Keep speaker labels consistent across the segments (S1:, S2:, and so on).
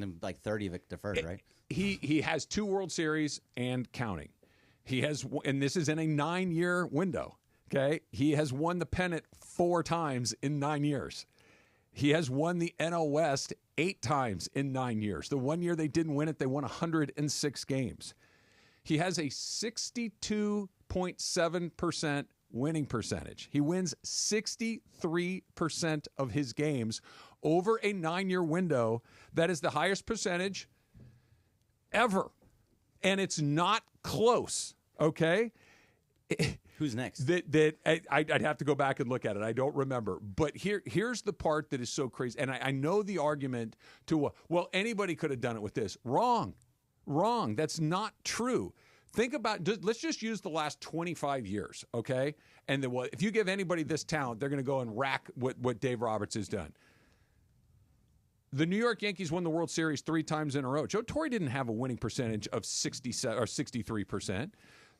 S1: and like 30 of it deferred, right?
S2: He has 2 World Series and counting. He has, and this is in a 9-year window. Okay, he has won the pennant 4 times in 9 years. He has won the NL West 8 times in 9 years. The one year they didn't win it, they won 106 games. He has a 62.7% winning percentage. He wins 63% of his games over a 9-year window. That is the highest percentage ever. And it's not close, okay?
S1: Who's next?
S2: I'd have to go back and look at it. I don't remember. But here's the part that is so crazy. And I know the argument to, well, anybody could have done it with this. Wrong. That's not true. Think about, let's just use the last 25 years, okay? And then, well, if you give anybody this talent, they're going to go and rack what Dave Roberts has done. The New York Yankees won the World Series 3 times in a row. Joe Torre didn't have a winning percentage of 67 or 63%.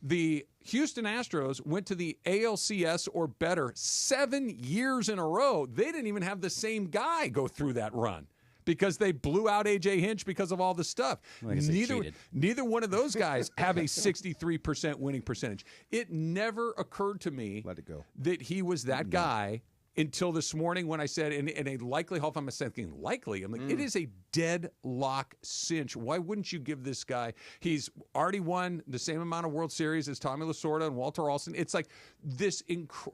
S2: The Houston Astros went to the ALCS or better 7 years in a row. They didn't even have the same guy go through that run because they blew out A.J. Hinch because of all the stuff.
S1: Well,
S2: neither one of those guys have a 63% winning percentage. It never occurred to me that he was that guy until this morning when I said, in a likely, if I'm thinking likely, I'm like, it is a deadlock cinch. Why wouldn't you give this guy? He's already won the same amount of World Series as Tommy Lasorda and Walter Alston. It's like this,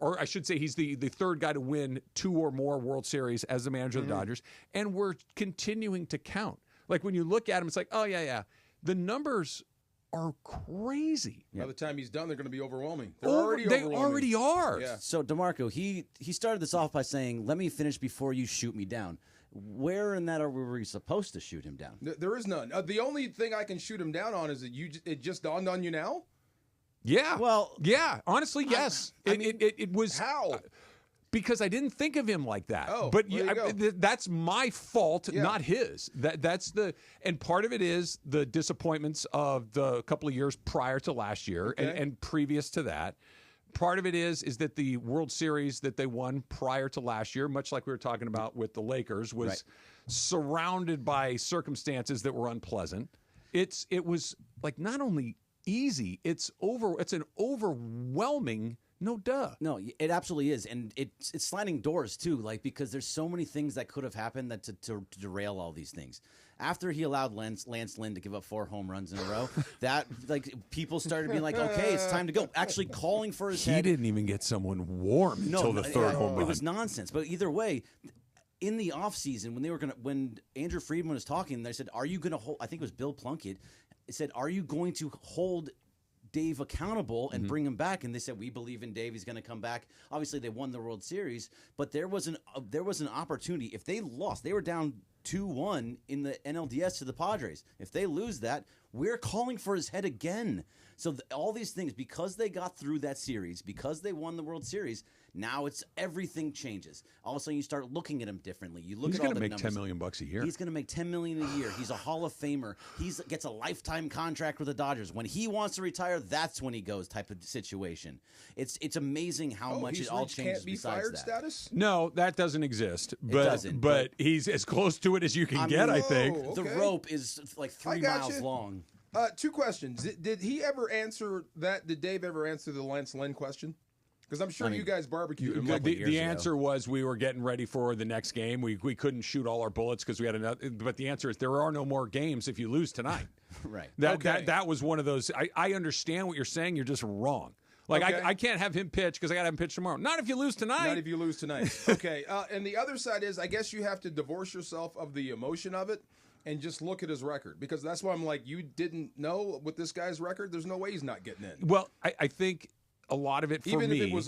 S2: or I should say he's the third guy to win 2 or more World Series as the manager of the Dodgers. And we're continuing to count. Like when you look at him, it's like, oh, yeah. The numbers are crazy.
S3: By the time he's done, they're going to be overwhelming.
S2: They already are.
S3: Yeah.
S1: So DeMarco, he started this off by saying, "Let me finish before you shoot me down." Where in that are we supposed to shoot him down?
S3: There is none. The only thing I can shoot him down on is that it just dawned on you now.
S2: Yeah.
S1: Well,
S2: yeah. Honestly, yes. It was
S3: how.
S2: Because I didn't think of him like that.
S3: Oh,
S2: but that's my fault, not his. And part of it is the disappointments of the couple of years prior to last year and previous to that. Part of it is that the World Series that they won prior to last year, much like we were talking about with the Lakers, was surrounded by circumstances that were unpleasant. It was like not only easy, it's an overwhelming. No,
S1: No, it absolutely is, and it's sliding doors too. Like because there's so many things that could have happened that to derail all these things. After he allowed Lance Lynn to give up 4 home runs in a row, that like people started being like, okay, it's time to go. Actually, calling for his head.
S2: He didn't even get someone warm until the 3rd home run.
S1: It was nonsense. But either way. In the offseason, when Andrew Friedman was talking, they said, "Are you going to hold?" I think it was Bill Plunkett. It said, "Are you going to hold Dave accountable and bring him back?" And they said, "We believe in Dave. He's going to come back." Obviously, they won the World Series, but there was an opportunity. If they lost, they were down 2-1 in the NLDS to the Padres. If they lose that, we're calling for his head again. So all these things, because they got through that series, because they won the World Series, now it's everything changes. All of a sudden, you start looking at him differently. You look
S2: He's
S1: at all
S2: going
S1: the
S2: to make $10 million a year.
S1: He's going to make $10 million a year. He's a Hall of Famer. He gets a lifetime contract with the Dodgers. When he wants to retire, that's when he goes. Type of situation. It's amazing how much it all changes.
S3: Can't be
S1: besides
S3: fired
S1: that.
S3: Status?
S2: No, that doesn't exist.
S1: Doesn't,
S2: but he's as close to it as you can get. I think.
S3: Okay.
S1: The rope is like 3 miles long.
S3: 2 questions. Did he ever answer that? Did Dave ever answer the Lance Lynn question? Because I'm sure you guys barbecued him.
S2: The answer was we were getting ready for the next game. We couldn't shoot all our bullets because we had another. But the answer is there are no more games if you lose tonight.
S1: Right.
S2: That was one of those. I understand what you're saying. You're just wrong. Like I can't have him pitch because I got to have him pitch tomorrow. Not if you lose tonight.
S3: Not if you lose tonight. Okay. And the other side is, I guess you have to divorce yourself of the emotion of it and just look at his record, because that's why I'm like, you didn't know with this guy's record, there's no way he's not getting in.
S2: Well, I think a lot of it for me,
S3: even if it was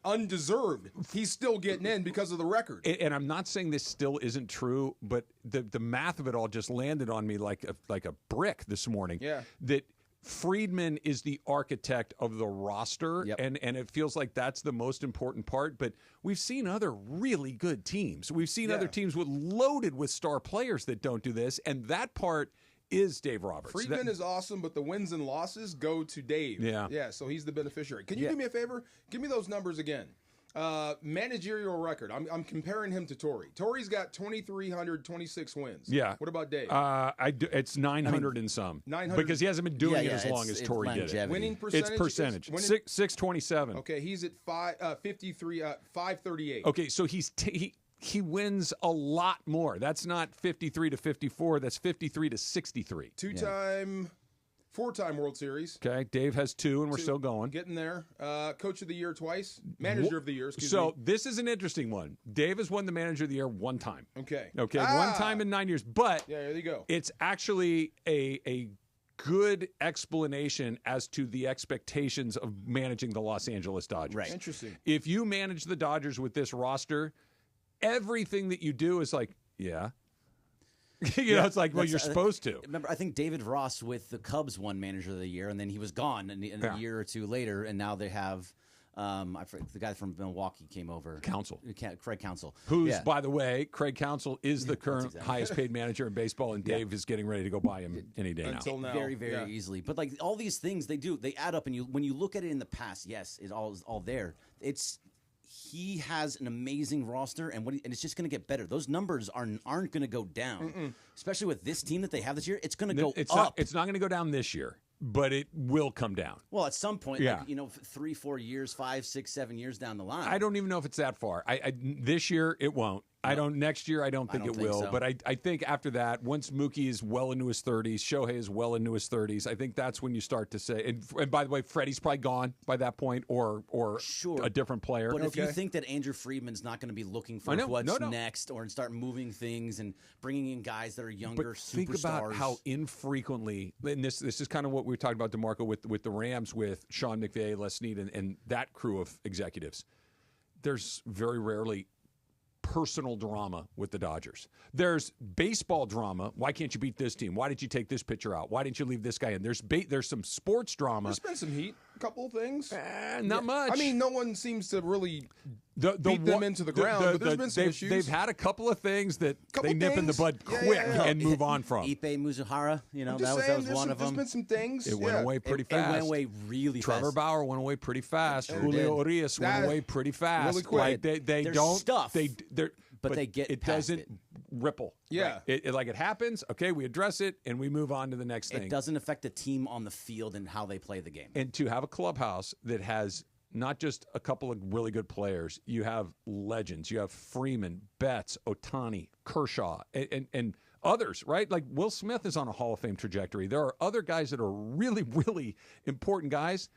S3: undeserved, he's still getting in because of the record.
S2: And I'm not saying this still isn't true, but the math of it all just landed on me like a brick this morning.
S3: Yeah.
S2: That Friedman is the architect of the roster, and it feels like that's the most important part. But we've seen other really good teams. We've seen other teams loaded with star players that don't do this, and that part is Dave Roberts.
S3: Friedman is awesome, but the wins and losses go to Dave.
S2: Yeah.
S3: So he's the beneficiary. Can you do me a favor? Give me those numbers again. Managerial record. I'm comparing him to Torrey. Torrey's got 2,326 wins.
S2: Yeah.
S3: What about Dave?
S2: It's 900 and some.
S3: 900
S2: because he hasn't been doing it as long as Torrey did it.
S1: longevity.
S3: Winning percentage.
S2: It's percentage. 627.
S3: Okay, he's at 538.
S2: Okay, so he wins a lot more. That's not 53 to 54. That's 53 to 63.
S3: Four-time World Series.
S2: Okay, Dave has 2, and we're still going.
S3: Getting there. Coach of the Year twice. Manager of the Year, excuse
S2: So
S3: me.
S2: this is an interesting one. Dave has won the Manager of the Year 1 time.
S3: Okay.
S2: Okay, 1 time in 9 years. But
S3: Yeah, there you go.
S2: it's actually a good explanation as to the expectations of managing the Los Angeles Dodgers.
S1: Right.
S3: Interesting.
S2: If you manage the Dodgers with this roster, everything that you do is like, yeah. Know, it's like, well, you're supposed to.
S1: Remember, I think David Ross with the Cubs won Manager of the Year, and then he was gone a year or two later, and now they have the guy from Milwaukee came over. Craig Counsell.
S2: Who's, by the way, Craig Counsell is the current highest paid manager in baseball, and Dave is getting ready to go buy him any day
S3: Until now.
S1: Very, very easily. But like all these things they add up, and when you look at it in the past, yes, it's all there. He has an amazing roster, and it's just going to get better. Those numbers aren't going to go down, especially with this team that they have this year. It's going to go up.
S2: It's not going to go down this year, but it will come down.
S1: Well, at some point, 3, 4 years, 5, 6, 7 years down the line.
S2: I don't even know if it's that far. This year it won't. Next year, I don't think it will.
S1: So.
S2: But I think after that, once Mookie is well into his 30s, Shohei is well into his 30s, I think that's when you start to say. And by the way, Freddie's probably gone by that point, or a different player.
S1: But if you think that Andrew Friedman's not going to be looking for what's next, or start moving things and bringing in guys that are younger,
S2: but think
S1: superstars.
S2: about how infrequently. And this is kind of what we were talking about, DeMarco, with the Rams, with Sean McVay, Les Snead, and that crew of executives. There's very rarely personal drama with the Dodgers. There's baseball drama. Why can't you beat this team? Why did you take this pitcher out? Why didn't you leave this guy in? There's some sports drama.
S3: There's been some heat, a couple of things.
S2: Not much.
S3: I mean, no one seems to really beat them into the ground, but there's been some issues.
S2: They've had a couple of things that they nip in the bud quick and move on from.
S1: Ipe Mizuhara,
S3: that was one of them. There's been some things.
S2: It went away pretty fast.
S1: It went away really fast.
S2: Trevor Bauer went away pretty fast. Julio Urias went away pretty fast.
S3: Really quick.
S2: Like they
S1: There's
S2: don't
S1: stuff.
S2: But
S1: they get
S2: it
S1: past
S2: doesn't
S1: it.
S2: ripple.
S3: Yeah.
S2: Right? It happens. Okay, we address it and we move on to the next thing.
S1: It doesn't affect the team on the field and how they play the game.
S2: And to have a clubhouse that has not just a couple of really good players, you have legends. You have Freeman, Betts, Ohtani, Kershaw, and others, right? Like Will Smith is on a Hall of Fame trajectory. There are other guys that are really, really important guys.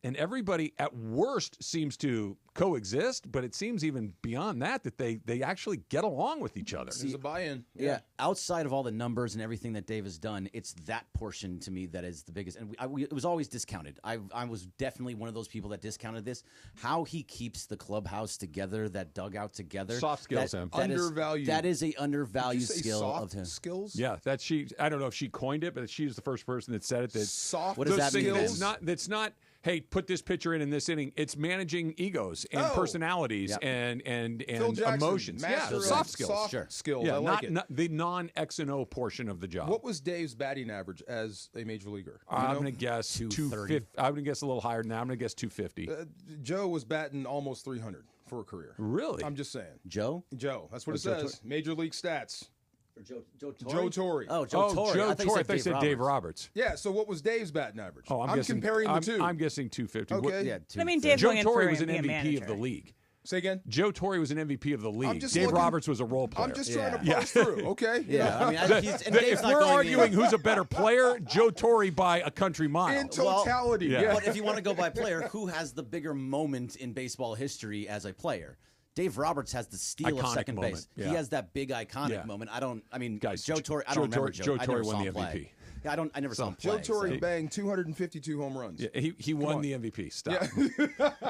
S2: And everybody at worst seems to coexist, but it seems even beyond that they actually get along with each other.
S3: There's a buy-in.
S1: Yeah. Outside of all the numbers and everything that Dave has done, it's that portion to me that is the biggest. And it was always discounted. I was definitely one of those people that discounted this. How he keeps the clubhouse together, that dugout together.
S2: Soft skills, him.
S3: Undervalued.
S1: That is a undervalued skill
S3: soft
S1: of him.
S3: Skills?
S2: Yeah, that I don't know if she coined it, but she was the first person that said it. That
S3: soft
S1: What does that mean?
S3: skills?
S2: That's not. Hey, put this pitcher in this inning. It's managing egos and personalities and
S3: Phil Jackson,
S2: emotions.
S3: master of
S2: soft skills.
S3: Soft skills.
S2: Yeah,
S3: I like it.
S2: not the non-X and O portion of the job.
S3: What was Dave's batting average as a major leaguer?
S2: I'm going to guess 250. I'm going to guess a little higher than that. I'm going to guess 250.
S3: Joe was batting almost 300 for a career.
S2: Really?
S3: I'm just saying.
S1: Joe?
S3: Joe. That's what it says. Major league stats.
S1: Joe Torre?
S3: Joe Torre.
S1: Oh, Joe Torre.
S2: Joe
S1: I thought you
S2: Torre. I
S1: said
S2: thought you said Dave Roberts.
S3: Yeah, so what was Dave's batting average?
S2: Oh, I'm guessing,
S3: comparing the two.
S2: I'm guessing 250.
S3: Okay.
S1: Yeah,
S4: I mean, Dave
S2: Joe
S4: going in
S2: Torre
S4: for
S2: was an
S4: being a
S2: MVP of
S4: manager.
S2: the league.
S3: Say again?
S2: Joe Torre was an MVP of the league.
S3: just
S2: Dave
S3: looking-
S2: Roberts was a role player.
S3: I'm just trying to
S1: Yeah.
S3: push through, okay?
S1: Yeah, I mean, and Dave's
S2: If
S1: not
S2: we're
S1: going
S2: arguing who's a better player, Joe Torre by a country mile.
S3: In totality, yeah.
S1: But if you want to go by player, who has the bigger moment in baseball history as a player? Dave Roberts has the steal of
S2: Iconic
S1: second
S2: moment,
S1: base.
S2: yeah.
S1: He has that big iconic
S2: Yeah.
S1: moment.
S2: Guys,
S1: Joe Torre. I
S2: Joe
S1: don't remember
S2: Torre- Joe
S1: I
S2: Torre
S1: never
S2: won
S1: saw
S2: the
S1: him play.
S2: MVP.
S1: Yeah, I never saw him play.
S3: Joe Torre
S1: so.
S3: banged 252 home runs.
S2: Yeah, he won
S3: on.
S2: the MVP. Stop.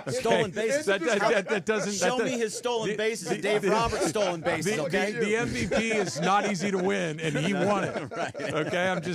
S1: Stolen bases.
S2: That doesn't
S1: Show me his stolen bases and Dave Roberts' stolen bases. Okay.
S2: The MVP is not easy to win, and he won it. Okay, I'm just.